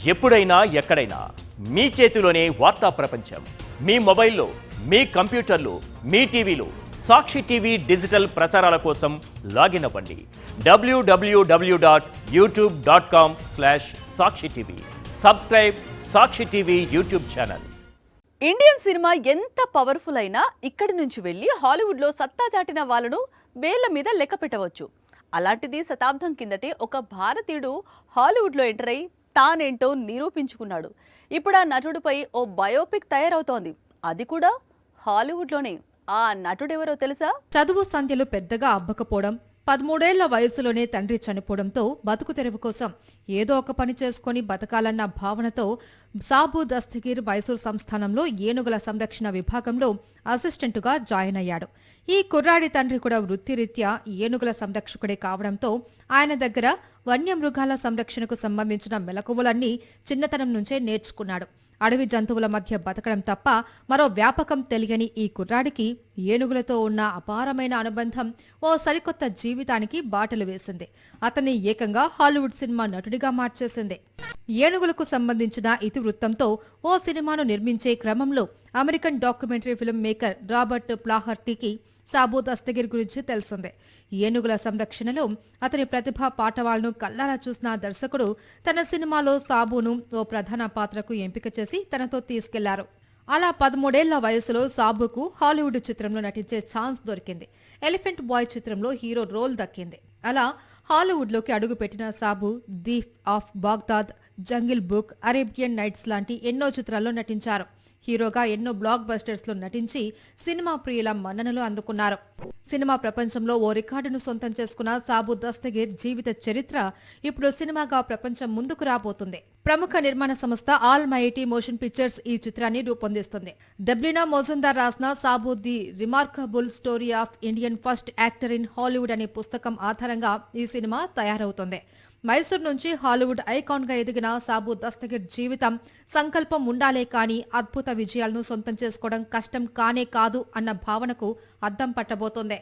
ఎప్పుడైనా ఎక్కడైనా మీ చేతిలోనే వార్తా ప్రపంచం. మీ మొబైల్లో, మీ కంప్యూటర్లో, మీ టీవీలో సాక్షి టీవీ డిజిటల్ ప్రసారాల కోసం లాగిన్ అవ్వండి. www.youtube.com/సాక్షి TV. Subscribe Sakshi TV YouTube channel. Indian cinema ఎంత పవర్ఫుల్ అయినా ఇక్కడి నుంచి వెళ్ళి హాలీవుడ్లో సత్తా చాటిన వాళ్ళను వేళ్ల మీద లెక్క పెట్టవచ్చు. అలాంటిది శతాబ్దం కిందటే ఒక భారతీయుడు హాలీవుడ్లో ఎంటర్ అయి తానేంటో నిరూపించుకున్నాడు. ఇప్పుడు ఆ నటుడిపై ఓ బయోపిక్ తయారవుతోంది. అది కూడా హాలీవుడ్లోనే. ఆ నటుడెవరో తెలుసా? చదువు సంధ్యలు పెద్దగా అబ్బకపోవడం, 13 ఏళ్ల వయసులోనే తండ్రి చనిపోవడంతో బతుకు తెరువు కోసం ఏదో ఒక పని చేసుకుని బతకాలన్న భావనతో సాబు దస్తగీర్ మైసూర్ సంస్థానంలో ఏనుగుల సంరక్షణ విభాగంలో అసిస్టెంటుగా జాయిన్ అయ్యాడు. ఈ కుర్రాడి తండ్రి కూడా వృత్తిరీత్యా ఏనుగుల సంరక్షకుడే కావడంతో ఆయన దగ్గర వన్యమృగాల సంరక్షణకు సంబంధించిన మెలకువలన్నీ చిన్నతనం నుంచే నేర్చుకున్నాడు. అడవి జంతువుల మధ్య బతకడం తప్ప మరో వ్యాపకం తెలియని ఈ కుర్రాడికి ఏనుగులతో ఉన్న అపారమైన అనుబంధం ఓ సరికొత్త జీవితానికి బాటలు వేసింది. అతన్ని ఏకంగా హాలీవుడ్ సినిమా నటుడిగా మార్చేసింది. ఏనుగులకు సంబంధించిన ఇతివృత్తంతో ఓ సినిమాను నిర్మించే క్రమంలో American documentary film maker Robert ప్లాహర్టీకి సాబు దస్తగీర్ గురించి తెలిసిందే. ఏనుగుల సంరక్షణలో అతని ప్రతిభా పాటవాళ్లను కల్లారా చూసిన దర్శకుడు తన సినిమాలో సాబును ఓ ప్రధాన పాత్రకు ఎంపిక చేసి తనతో తీసుకెళ్లారు. అలా 13 ఏళ్ల వయసులో సాబుకు హాలీవుడ్ చిత్రంలో నటించే ఛాన్స్ దొరికింది. ఎలిఫెంట్ బాయ్ చిత్రంలో హీరో రోల్ దక్కింది. అలా హాలీవుడ్లోకి అడుగుపెట్టిన Sabu Thief of Baghdad, Jungle Book, Arabian Nights లాంటి ఎన్నో చిత్రాల్లో నటించారు. హీరోగా ఎన్నో బ్లాక్ బస్టర్స్ లో నటించి సినిమా ప్రియుల మన్ననలు అందుకున్నారు. సినిమా ప్రపంచంలో ఓ రికార్డును సొంతం చేసుకున్న సాబు దస్తగీర్ జీవిత చరిత్ర ఇప్పుడు సినిమాగా ప్రపంచం ముందుకు రాబోతుంది. ప్రముఖ నిర్మాణ సంస్థ ఆల్ మైటీ మోషన్ పిక్చర్స్ ఈ చిత్రాన్ని రూపొందిస్తుంది. డబ్లినా మొజుందార్ రాసిన Sabu the remarkable story of Indian first actor in Hollywood అనే పుస్తకం ఆధారంగా ఈ సినిమా తయారవుతుంది. మైసూర్ నుంచి హాలీవుడ్ ఐకాన్ గా ఎదిగిన సాబు దస్తగీర్ జీవితం సంకల్పం ఉండాలే కానీ అద్భుత విజయాలను సొంతం చేసుకోవడం కష్టం కానే కాదు అన్న భావనకు అద్దం పట్టబోతోంది.